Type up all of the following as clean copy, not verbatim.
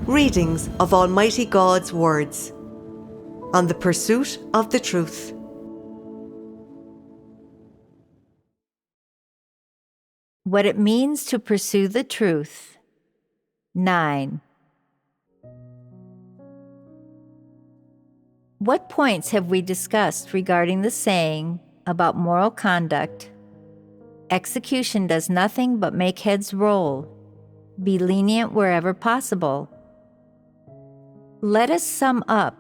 Readings of Almighty God's words on the pursuit of the truth. What it means to pursue the truth. 9. What points have we discussed regarding the saying about moral conduct? Execution does nothing but make heads roll. Be lenient wherever possible. Let us sum up.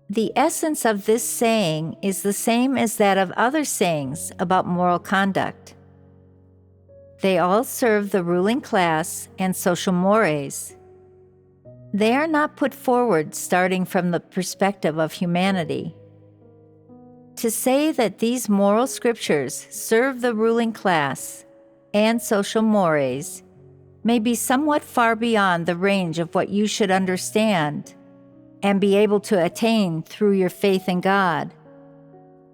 The essence of this saying is the same as that of other sayings about moral conduct. They all serve the ruling class and social mores. They are not put forward starting from the perspective of humanity. To say that these moral scriptures serve the ruling class and social mores may be somewhat far beyond the range of what you should understand and be able to attain through your faith in God,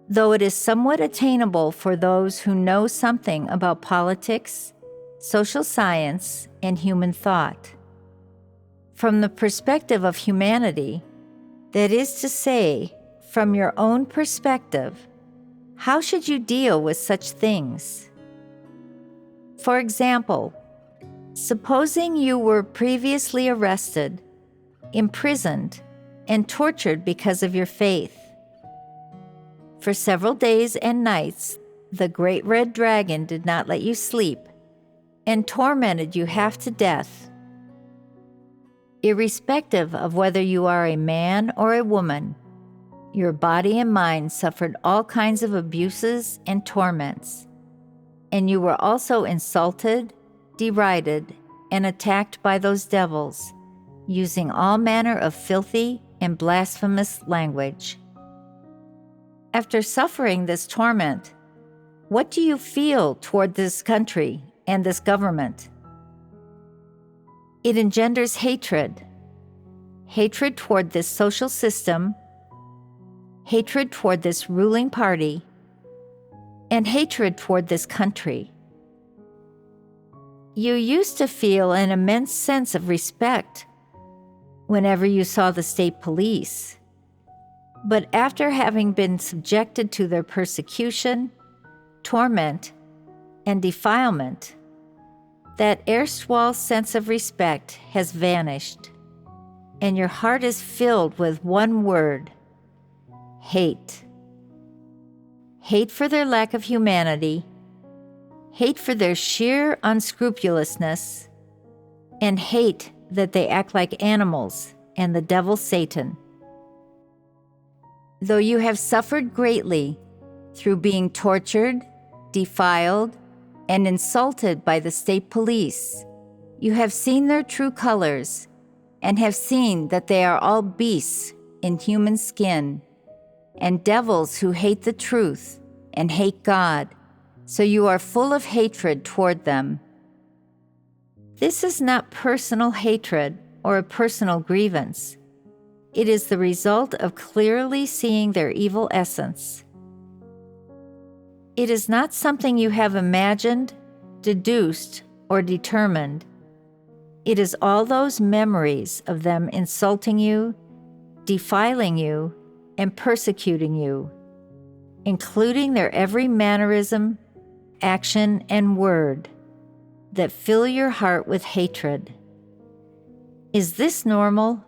though it is somewhat attainable for those who know something about politics, social science, and human thought. From the perspective of humanity, that is to say, from your own perspective, how should you deal with such things? For example, supposing you were previously arrested, imprisoned, and tortured because of your faith. For several days and nights, the great red dragon did not let you sleep and tormented you half to death. Irrespective of whether you are a man or a woman, your body and mind suffered all kinds of abuses and torments, and you were also insulted, derided, and attacked by those devils, using all manner of filthy and blasphemous language. After suffering this torment, what do you feel toward this country and this government? It engenders hatred. Hatred toward this social system, hatred toward this ruling party, and hatred toward this country. You used to feel an immense sense of respect whenever you saw the state police, but after having been subjected to their persecution, torment, and defilement, that erstwhile sense of respect has vanished, and your heart is filled with one word: hate. Hate for their lack of humanity, hate for their sheer unscrupulousness, and hate that they act like animals and the devil Satan. Though you have suffered greatly through being tortured, defiled, and insulted by the state police, you have seen their true colors and have seen that they are all beasts in human skin and devils who hate the truth and hate God, so you are full of hatred toward them. This is not personal hatred or a personal grievance. It is the result of clearly seeing their evil essence. It is not something you have imagined, deduced, or determined. It is all those memories of them insulting you, defiling you, and persecuting you, including their every mannerism, action, and word, that fill your heart with hatred. Is this normal?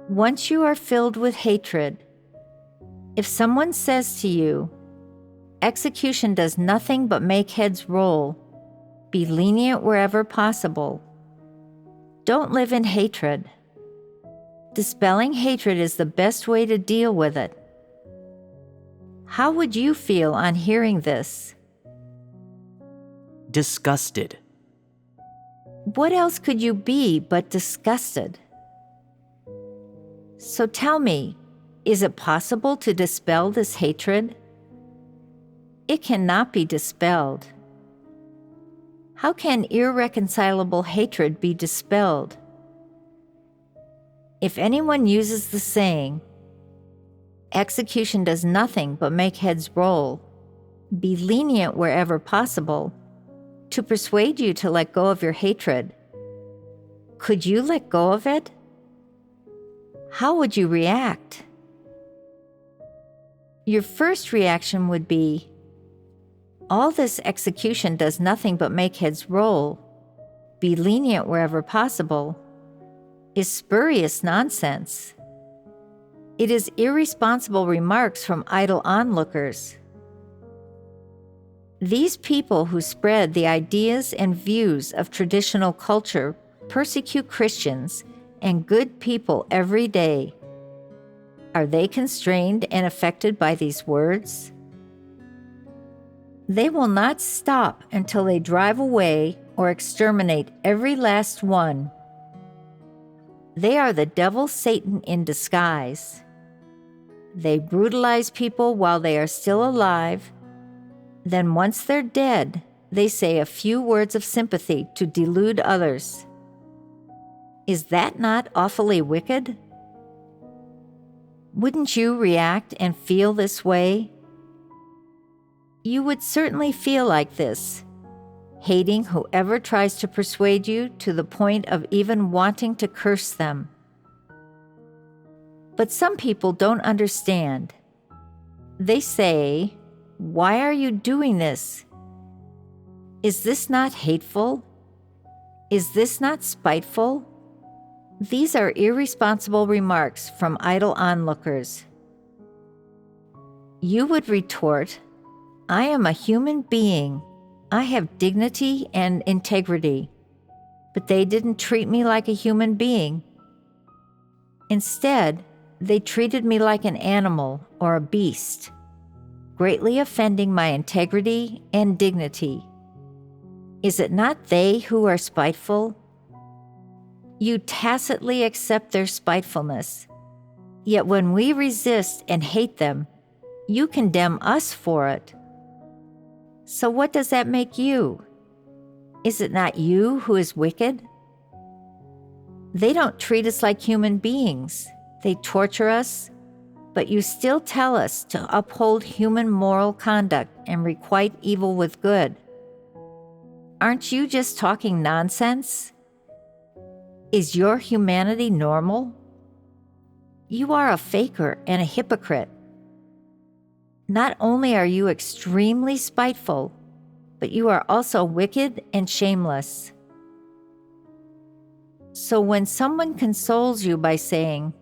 Once you are filled with hatred, if someone says to you, execution does nothing but make heads roll, be lenient wherever possible, don't live in hatred. Dispelling hatred is the best way to deal with it. How would you feel on hearing this? Disgusted. What else could you be but disgusted? So tell me, is it possible to dispel this hatred? It cannot be dispelled. How can irreconcilable hatred be dispelled? If anyone uses the saying, execution does nothing but make heads roll, be lenient wherever possible, to persuade you to let go of your hatred, Could you let go of it? How would you react? Your first reaction would be, all this execution does nothing but make heads roll, be lenient wherever possible, is spurious nonsense. It is irresponsible remarks from idle onlookers. These people who spread the ideas and views of traditional culture persecute Christians and good people every day. Are they constrained and affected by these words? They will not stop until they drive away or exterminate every last one. They are the devil Satan in disguise. They brutalize people while they are still alive. Then once they're dead, they say a few words of sympathy to delude others. Is that not awfully wicked? Wouldn't you react and feel this way? You would certainly feel like this, hating whoever tries to persuade you to the point of even wanting to curse them. But some people don't understand. They say, "Why are you doing this? Is this not hateful? Is this not spiteful?" These are irresponsible remarks from idle onlookers. You would retort, "I am a human being. I have dignity and integrity, but they didn't treat me like a human being. Instead, they treated me like an animal or a beast, greatly offending my integrity and dignity. Is it not they who are spiteful?" You tacitly accept their spitefulness, yet when we resist and hate them, you condemn us for it. So what does that make you? Is it not you who is wicked? They don't treat us like human beings. They torture us, but you still tell us to uphold human moral conduct and requite evil with good. Aren't you just talking nonsense? Is your humanity normal? You are a faker and a hypocrite. Not only are you extremely spiteful, but you are also wicked and shameless. So when someone consoles you by saying,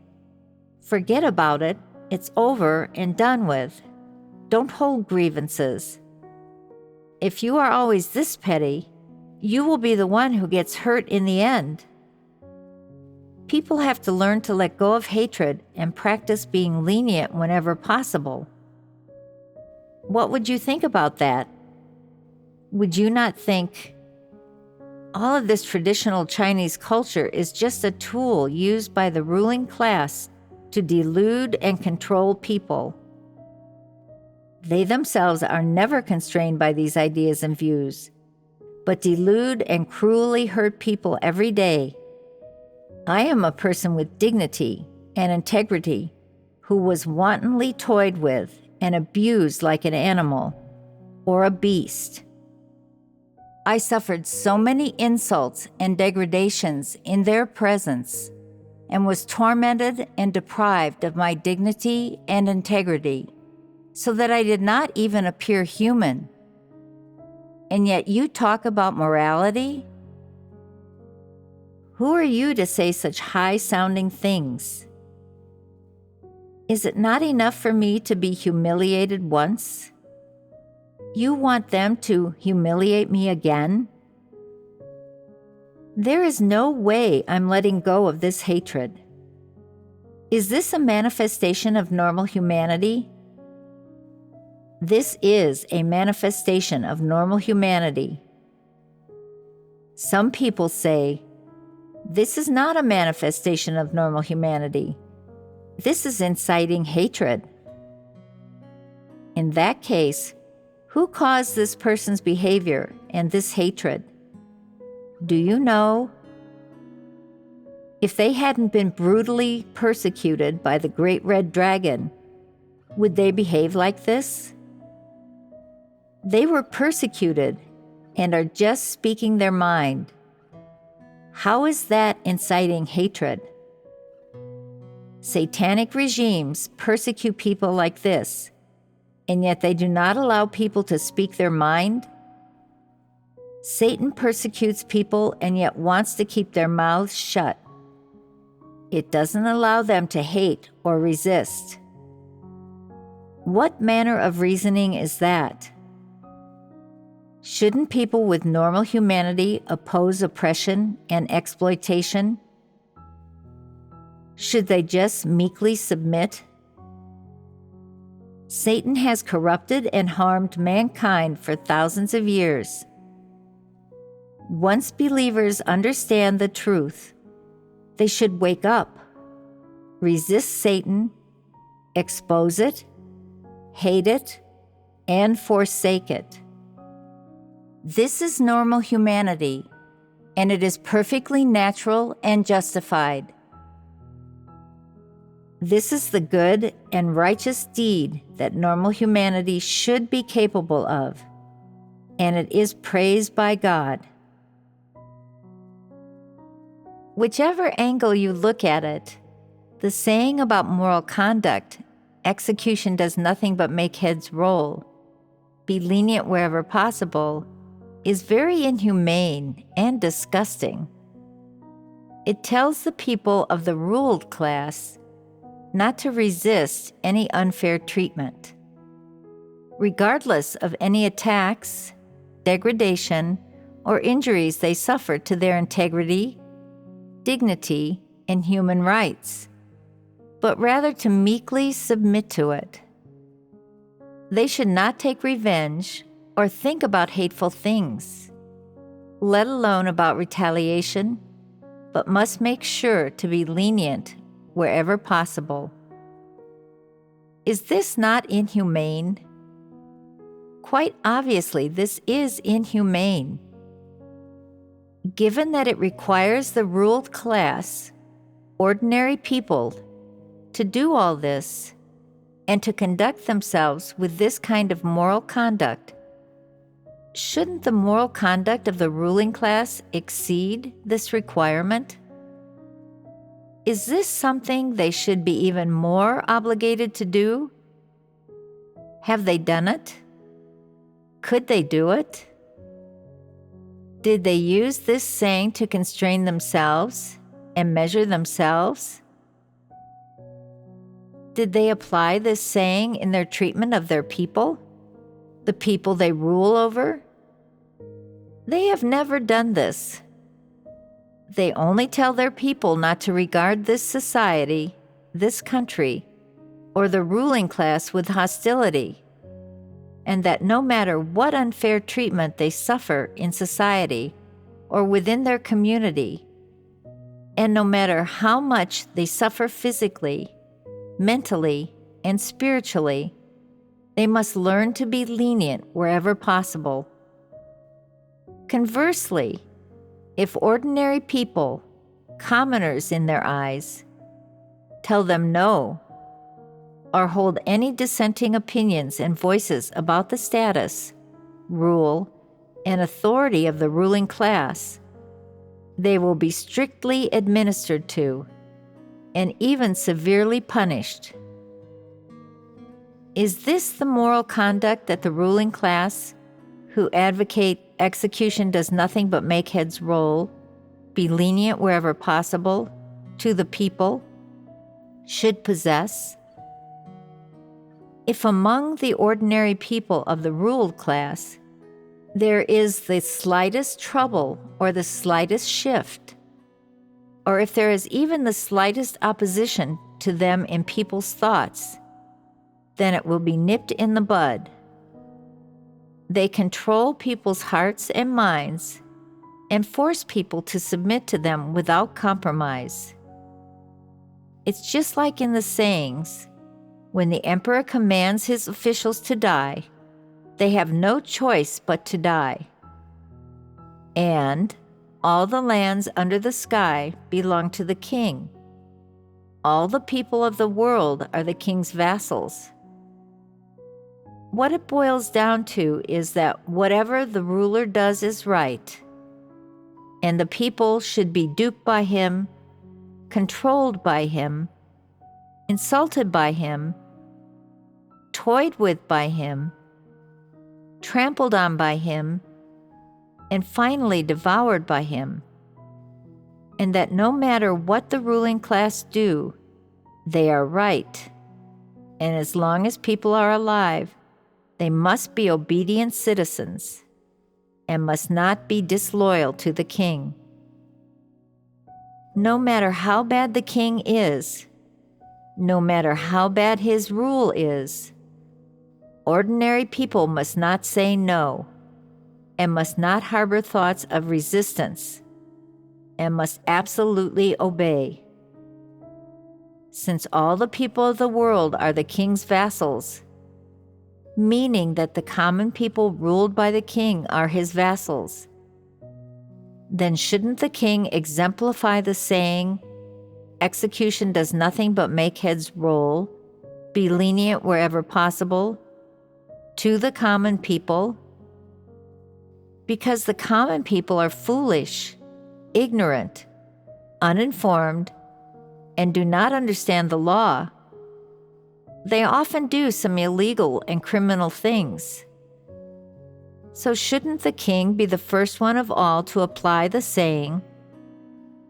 "Forget about it, it's over and done with. Don't hold grievances," if you are always this petty, you will be the one who gets hurt in the end. People have to learn to let go of hatred and practice being lenient whenever possible. What would you think about that? Would you not think, all of this traditional Chinese culture is just a tool used by the ruling class to delude and control people? They themselves are never constrained by these ideas and views, but delude and cruelly hurt people every day. I am a person with dignity and integrity who was wantonly toyed with and abused like an animal or a beast. I suffered so many insults and degradations in their presence and was tormented and deprived of my dignity and integrity, so that I did not even appear human. And yet you talk about morality? Who are you to say such high-sounding things? Is it not enough for me to be humiliated once? You want them to humiliate me again? There is no way I'm letting go of this hatred. Is this a manifestation of normal humanity? This is a manifestation of normal humanity. Some people say, this is not a manifestation of normal humanity. This is inciting hatred. In that case, who caused this person's behavior and this hatred? Do you know? If they hadn't been brutally persecuted by the great red dragon, would they behave like this? They were persecuted and are just speaking their mind. How is that inciting hatred? Satanic regimes persecute people like this, and yet they do not allow people to speak their mind. Satan persecutes people and yet wants to keep their mouths shut. It doesn't allow them to hate or resist. What manner of reasoning is that? Shouldn't people with normal humanity oppose oppression and exploitation? Should they just meekly submit? Satan has corrupted and harmed mankind for thousands of years. Once believers understand the truth, they should wake up, resist Satan, expose it, hate it, and forsake it. This is normal humanity, and it is perfectly natural and justified. This is the good and righteous deed that normal humanity should be capable of, and it is praised by God. Whichever angle you look at it, the saying about moral conduct, execution does nothing but make heads roll, be lenient wherever possible, is very inhumane and disgusting. It tells the people of the ruled class not to resist any unfair treatment, regardless of any attacks, degradation, or injuries they suffer to their integrity, dignity, and human rights, but rather to meekly submit to it. They should not take revenge or think about hateful things, let alone about retaliation, but must make sure to be lenient wherever possible. Is this not inhumane? Quite obviously, this is inhumane. Given that it requires the ruled class, ordinary people, to do all this and to conduct themselves with this kind of moral conduct, shouldn't the moral conduct of the ruling class exceed this requirement? Is this something they should be even more obligated to do? Have they done it? Could they do it? Did they use this saying to constrain themselves and measure themselves? Did they apply this saying in their treatment of their people, the people they rule over? They have never done this. They only tell their people not to regard this society, this country, or the ruling class with hostility, and that no matter what unfair treatment they suffer in society or within their community, and no matter how much they suffer physically, mentally, and spiritually, they must learn to be lenient wherever possible. Conversely, if ordinary people, commoners in their eyes, tell them no, or hold any dissenting opinions and voices about the status, rule, and authority of the ruling class, they will be strictly administered to and even severely punished. Is this the moral conduct that the ruling class, who advocate execution does nothing but make heads roll, be lenient wherever possible, to the people, should possess? If among the ordinary people of the ruled class there is the slightest trouble or the slightest shift, or if there is even the slightest opposition to them in people's thoughts, then it will be nipped in the bud. They control people's hearts and minds and force people to submit to them without compromise. It's just like in the sayings, when the emperor commands his officials to die, they have no choice but to die. And all the lands under the sky belong to the king. All the people of the world are the king's vassals. What it boils down to is that whatever the ruler does is right, and the people should be duped by him, controlled by him, insulted by him, toyed with by him, trampled on by him, and finally devoured by him, and that no matter what the ruling class do, they are right, and as long as people are alive, they must be obedient citizens and must not be disloyal to the king. No matter how bad the king is, no matter how bad his rule is, ordinary people must not say no, and must not harbor thoughts of resistance, and must absolutely obey. Since all the people of the world are the king's vassals, meaning that the common people ruled by the king are his vassals, then shouldn't the king exemplify the saying, "Execution does nothing but make heads roll, be lenient wherever possible," to the common people? Because the common people are foolish, ignorant, uninformed, and do not understand the law. They often do some illegal and criminal things. So shouldn't the king be the first one of all to apply the saying,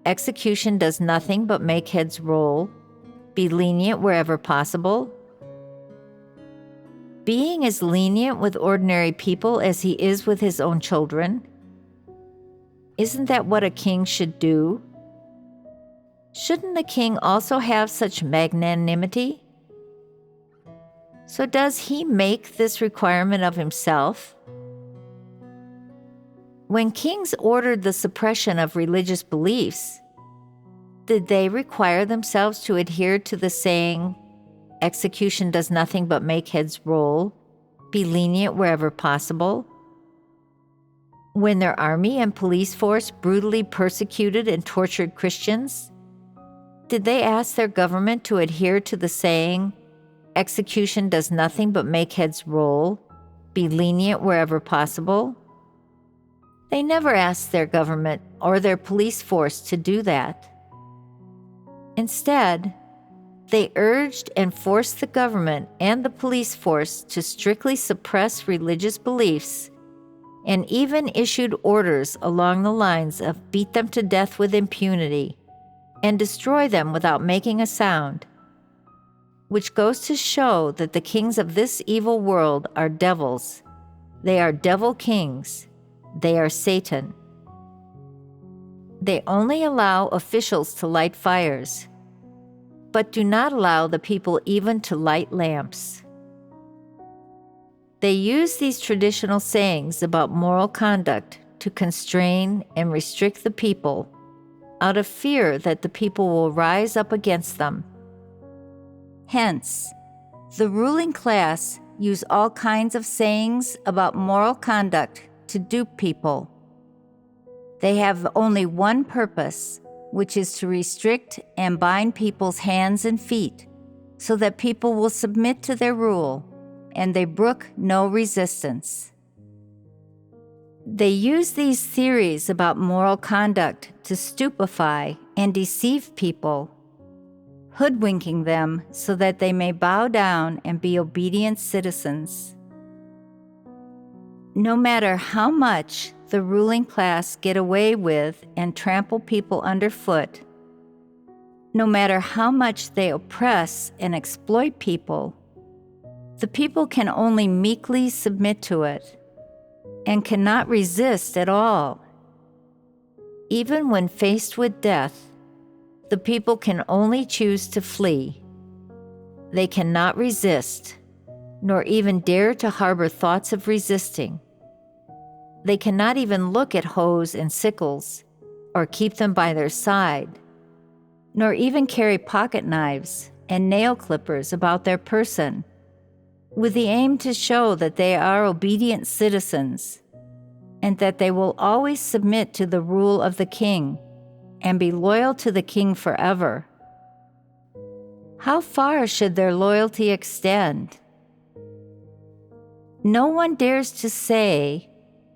"Execution does nothing but make heads roll, be lenient wherever possible"? Being as lenient with ordinary people as he is with his own children, isn't that what a king should do? Shouldn't the king also have such magnanimity? So does he make this requirement of himself? When kings ordered the suppression of religious beliefs, did they require themselves to adhere to the saying, "Execution does nothing but make heads roll, be lenient wherever possible"? When their army and police force brutally persecuted and tortured Christians, did they ask their government to adhere to the saying, "Execution does nothing but make heads roll, be lenient wherever possible"? They never asked their government or their police force to do that. Instead, they urged and forced the government and the police force to strictly suppress religious beliefs, and even issued orders along the lines of beat them to death with impunity and destroy them without making a sound, which goes to show that the kings of this evil world are devils. They are devil kings. They are Satan. They only allow officials to light fires, but do not allow the people even to light lamps. They use these traditional sayings about moral conduct to constrain and restrict the people out of fear that the people will rise up against them. Hence, the ruling class use all kinds of sayings about moral conduct to dupe people. They have only one purpose, which is to restrict and bind people's hands and feet so that people will submit to their rule and they brook no resistance. They use these theories about moral conduct to stupefy and deceive people, hoodwinking them so that they may bow down and be obedient citizens. No matter how much the ruling class get away with and trample people underfoot, no matter how much they oppress and exploit people, the people can only meekly submit to it and cannot resist at all. Even when faced with death, the people can only choose to flee. They cannot resist, nor even dare to harbor thoughts of resisting. They cannot even look at hoes and sickles, or keep them by their side, nor even carry pocket knives and nail clippers about their person, with the aim to show that they are obedient citizens, and that they will always submit to the rule of the king, and be loyal to the king forever. How far should their loyalty extend? No one dares to say,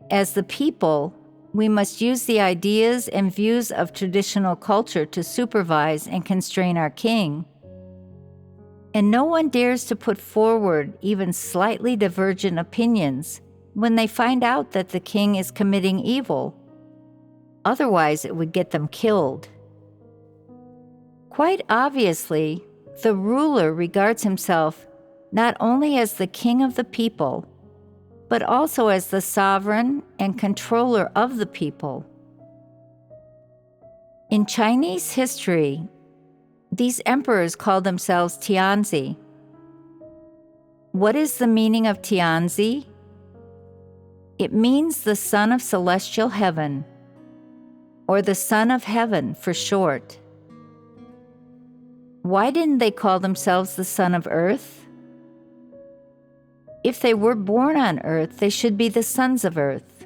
as the people, We must use the ideas and views of traditional culture to supervise and constrain our king. And no one dares to put forward even slightly divergent opinions when they find out that the king is committing evil. Otherwise, it would get them killed. Quite obviously, the ruler regards himself not only as the king of the people, but also as the sovereign and controller of the people. In Chinese history, these emperors called themselves Tianzi. What is the meaning of Tianzi? It means the son of celestial heaven, or the son of heaven for short. Why didn't they call themselves the son of earth? If they were born on earth, they should be the sons of earth.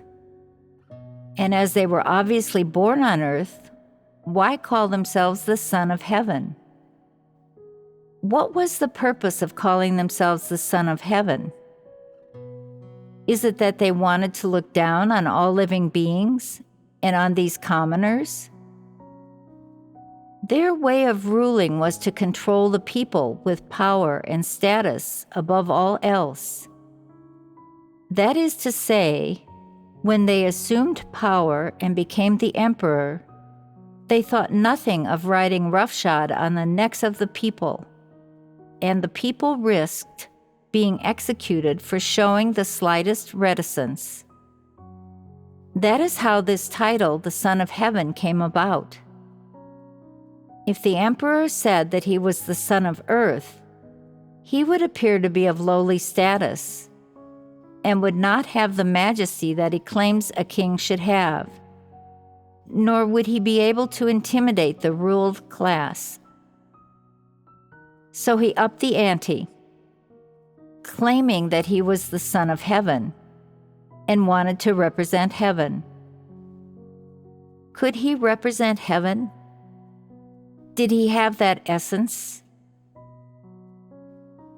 And as they were obviously born on earth, why call themselves the son of heaven? What was the purpose of calling themselves the son of heaven? Is it that they wanted to look down on all living beings and on these commoners? Their way of ruling was to control the people with power and status above all else. That is to say, when they assumed power and became the emperor, they thought nothing of riding roughshod on the necks of the people, and the people risked being executed for showing the slightest reticence. That is how this title, the Son of Heaven, came about. If the emperor said that he was the son of earth, he would appear to be of lowly status and would not have the majesty that he claims a king should have, nor would he be able to intimidate the ruled class. So he upped the ante, claiming that he was the Son of Heaven and wanted to represent heaven. Could he represent heaven? Did he have that essence?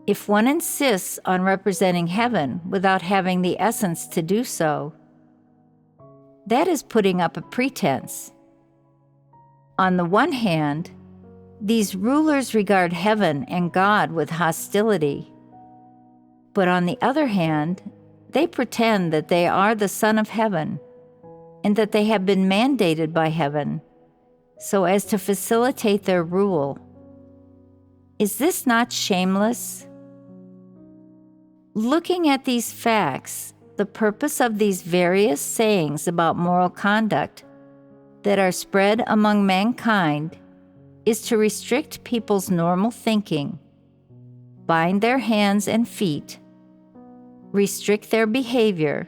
If one insists on representing heaven without having the essence to do so, that is putting up a pretense. On the one hand, these rulers regard heaven and God with hostility. But on the other hand, they pretend that they are the Son of Heaven and that they have been mandated by heaven so as to facilitate their rule. Is this not shameless? Looking at these facts, the purpose of these various sayings about moral conduct that are spread among mankind is to restrict people's normal thinking, bind their hands and feet, restrict their behavior,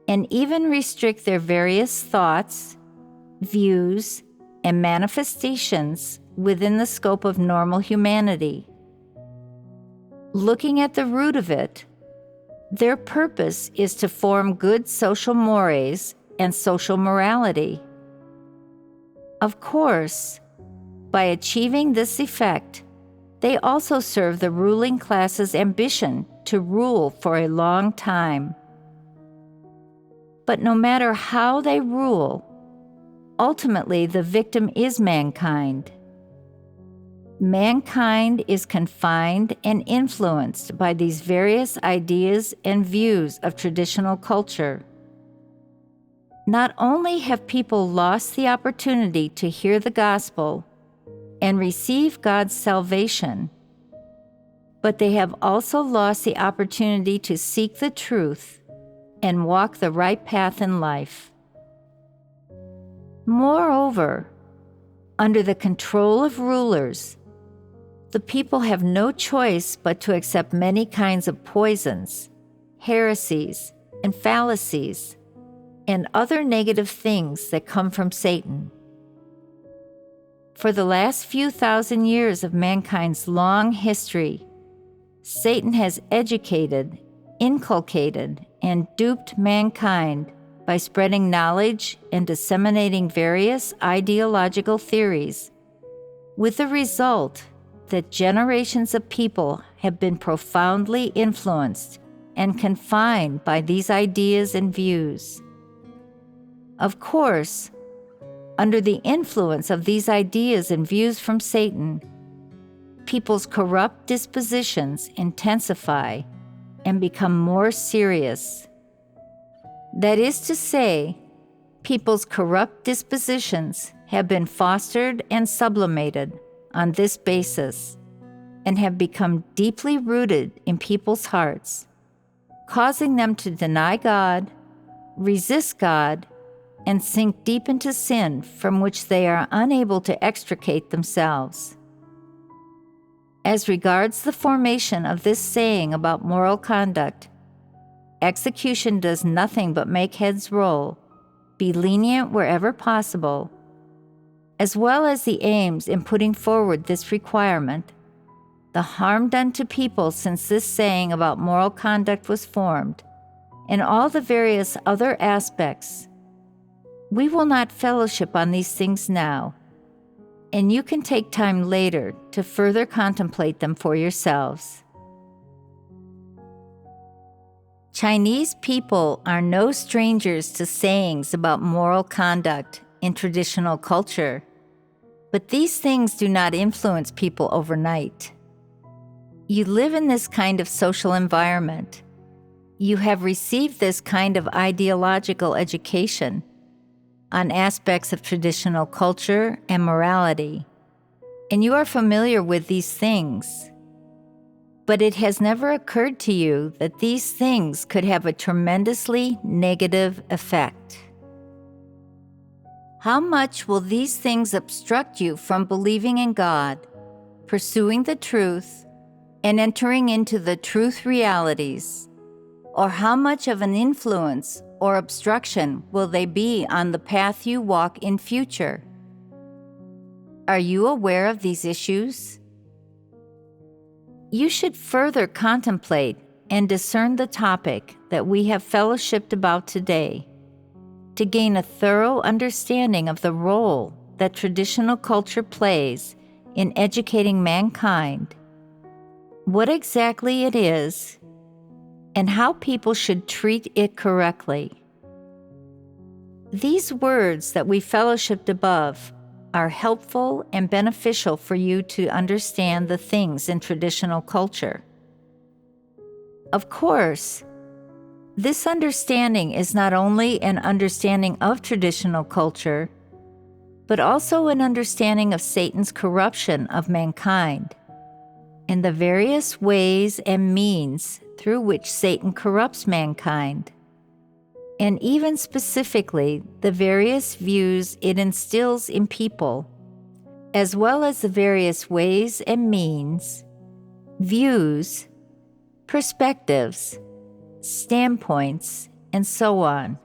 and even restrict their various thoughts, views, and manifestations within the scope of normal humanity. Looking at the root of it, their purpose is to form good social mores and social morality. Of course, by achieving this effect, they also serve the ruling class's ambition to rule for a long time. But no matter how they rule, ultimately the victim is mankind. Mankind is confined and influenced by these various ideas and views of traditional culture. Not only have people lost the opportunity to hear the gospel and receive God's salvation, but they have also lost the opportunity to seek the truth and walk the right path in life. Moreover, under the control of rulers, the people have no choice but to accept many kinds of poisons, heresies, and fallacies, and other negative things that come from Satan. For the last few thousand years of mankind's long history, Satan has educated, inculcated, and duped mankind by spreading knowledge and disseminating various ideological theories, with the result that generations of people have been profoundly influenced and confined by these ideas and views. Of course, under the influence of these ideas and views from Satan, people's corrupt dispositions intensify and become more serious. That is to say, people's corrupt dispositions have been fostered and sublimated on this basis and have become deeply rooted in people's hearts, causing them to deny God, resist God, and sink deep into sin from which they are unable to extricate themselves. As regards the formation of this saying about moral conduct, execution does nothing but make heads roll, be lenient wherever possible, as well as the aims in putting forward this requirement, the harm done to people since this saying about moral conduct was formed, and all the various other aspects. We will not fellowship on these things now, and you can take time later to further contemplate them for yourselves. Chinese people are no strangers to sayings about moral conduct in traditional culture, but these things do not influence people overnight. You live in this kind of social environment. You have received this kind of ideological education on aspects of traditional culture and morality, and you are familiar with these things. But it has never occurred to you that these things could have a tremendously negative effect. How much will these things obstruct you from believing in God, pursuing the truth, and entering into the truth realities? Or how much of an influence or obstruction will they be on the path you walk in future? Are you aware of these issues? You should further contemplate and discern the topic that we have fellowshipped about today, to gain a thorough understanding of the role that traditional culture plays in educating mankind, what exactly it is, and how people should treat it correctly. These words that we fellowshipped above are helpful and beneficial for you to understand the things in traditional culture. Of course, this understanding is not only an understanding of traditional culture, but also an understanding of Satan's corruption of mankind and the various ways and means through which Satan corrupts mankind, and even specifically the various views it instills in people, as well as the various ways and means, views, perspectives, standpoints, and so on,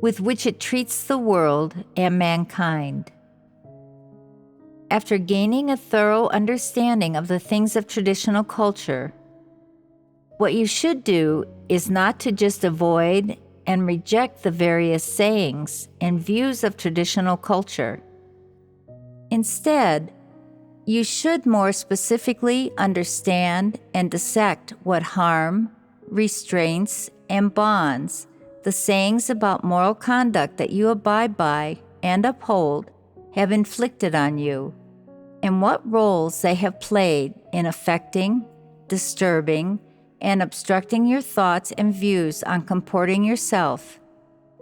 with which it treats the world and mankind. After gaining a thorough understanding of the things of traditional culture, what you should do is not to just avoid and reject the various sayings and views of traditional culture. Instead, you should more specifically understand and dissect what harm, restraints, and bonds the sayings about moral conduct that you abide by and uphold have inflicted on you, and what roles they have played in affecting, disturbing, and obstructing your thoughts and views on comporting yourself,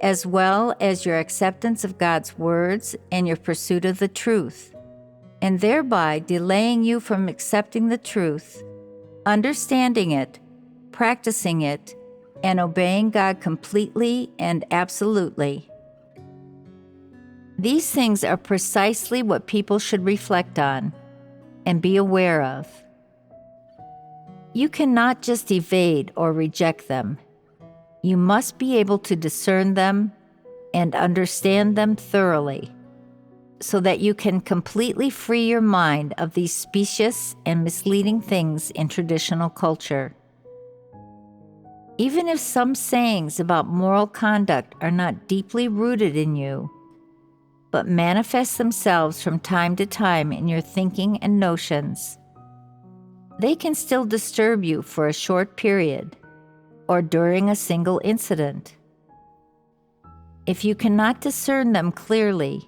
as well as your acceptance of God's words and your pursuit of the truth, and thereby delaying you from accepting the truth, understanding it, practicing it, and obeying God completely and absolutely. These things are precisely what people should reflect on and be aware of. You cannot just evade or reject them. You must be able to discern them and understand them thoroughly, so that you can completely free your mind of these specious and misleading things in traditional culture. Even if some sayings about moral conduct are not deeply rooted in you, but manifest themselves from time to time in your thinking and notions, they can still disturb you for a short period or during a single incident. if you cannot discern them clearly,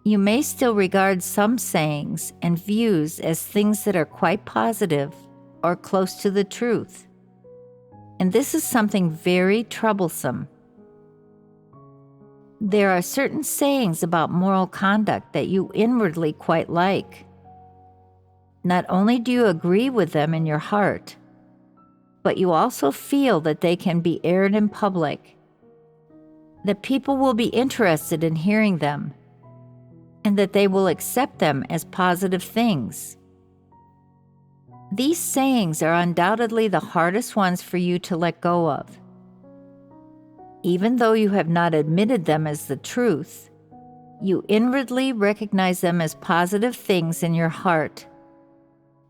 you may still regard some sayings and views as things that are quite positive or close to the truth. And this is something very troublesome. There are certain sayings about moral conduct that you inwardly quite like. Not only do you agree with them in your heart, but you also feel that they can be aired in public, that people will be interested in hearing them, and that they will accept them as positive things. These sayings are undoubtedly the hardest ones for you to let go of. Even though you have not admitted them as the truth, you inwardly recognize them as positive things in your heart,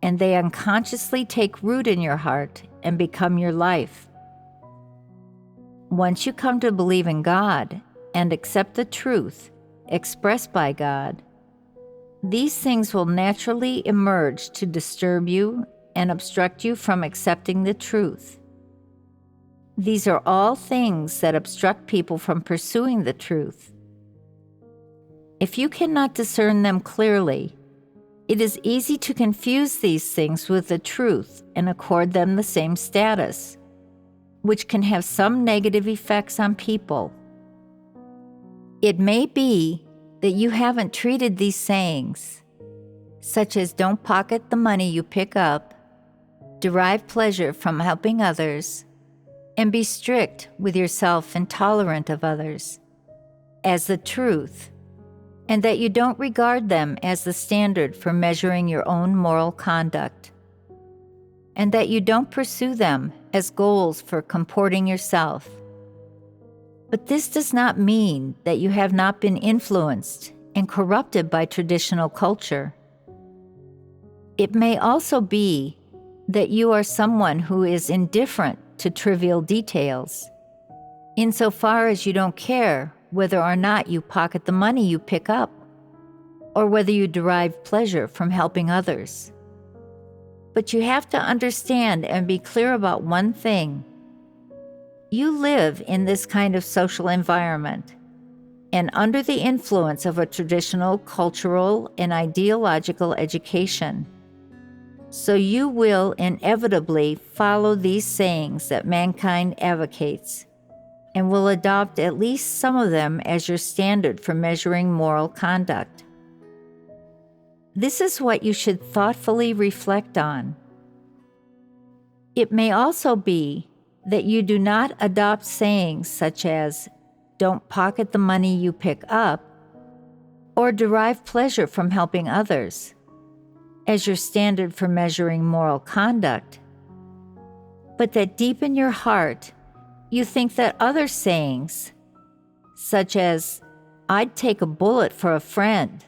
and they unconsciously take root in your heart and become your life. Once you come to believe in God and accept the truth expressed by God, these things will naturally emerge to disturb you and obstruct you from accepting the truth. These are all things that obstruct people from pursuing the truth. If you cannot discern them clearly, it is easy to confuse these things with the truth and accord them the same status, which can have some negative effects on people. It may be that you haven't treated these sayings, such as don't pocket the money you pick up, derive pleasure from helping others, and be strict with yourself and tolerant of others, as the truth, and that you don't regard them as the standard for measuring your own moral conduct, and that you don't pursue them as goals for comporting yourself. But this does not mean that you have not been influenced and corrupted by traditional culture. It may also be that you are someone who is indifferent to trivial details, insofar as you don't care whether or not you pocket the money you pick up, or whether you derive pleasure from helping others. But you have to understand and be clear about one thing. You live in this kind of social environment, and under the influence of a traditional, cultural, and ideological education. So you will inevitably follow these sayings that mankind advocates, and will adopt at least some of them as your standard for measuring moral conduct. This is what you should thoughtfully reflect on. It may also be that you do not adopt sayings such as, don't pocket the money you pick up, or derive pleasure from helping others, as your standard for measuring moral conduct, but that deep in your heart, you think that other sayings, such as, I'd take a bullet for a friend,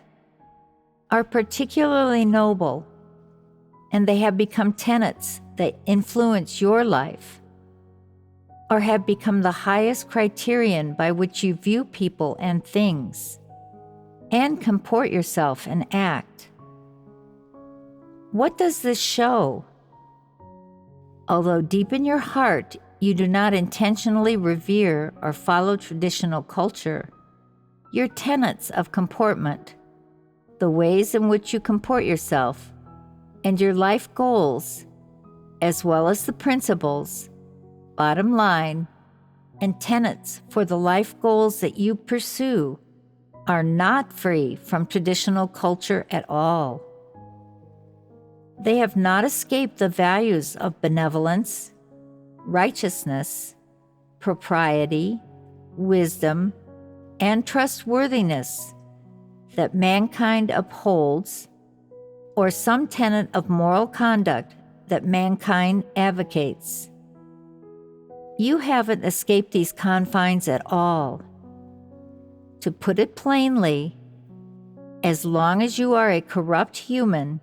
are particularly noble, and they have become tenets that influence your life, or have become the highest criterion by which you view people and things, and comport yourself and act. What does this show? Although deep in your heart you do not intentionally revere or follow traditional culture, your tenets of comportment, the ways in which you comport yourself, and your life goals, as well as the principles, bottom line, and tenets for the life goals that you pursue, are not free from traditional culture at all. They have not escaped the values of benevolence, righteousness, propriety, wisdom, and trustworthiness that mankind upholds, or some tenet of moral conduct that mankind advocates. You haven't escaped these confines at all. To put it plainly, as long as you are a corrupt human,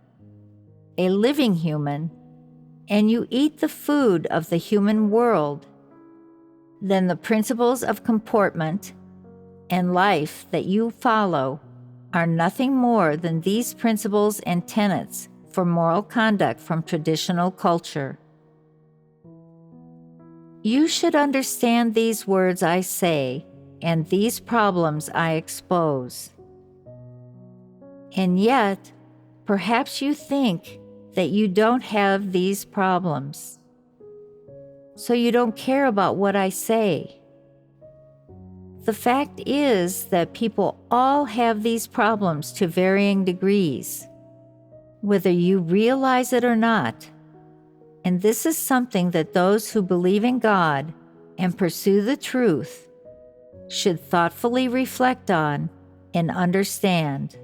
a living human, and you eat the food of the human world, then the principles of comportment and life that you follow are nothing more than these principles and tenets for moral conduct from traditional culture. You should understand these words I say and these problems I expose. And yet, perhaps you think that you don't have these problems, so you don't care about what I say. The fact is that people all have these problems to varying degrees, whether you realize it or not. And this is something that those who believe in God and pursue the truth should thoughtfully reflect on and understand.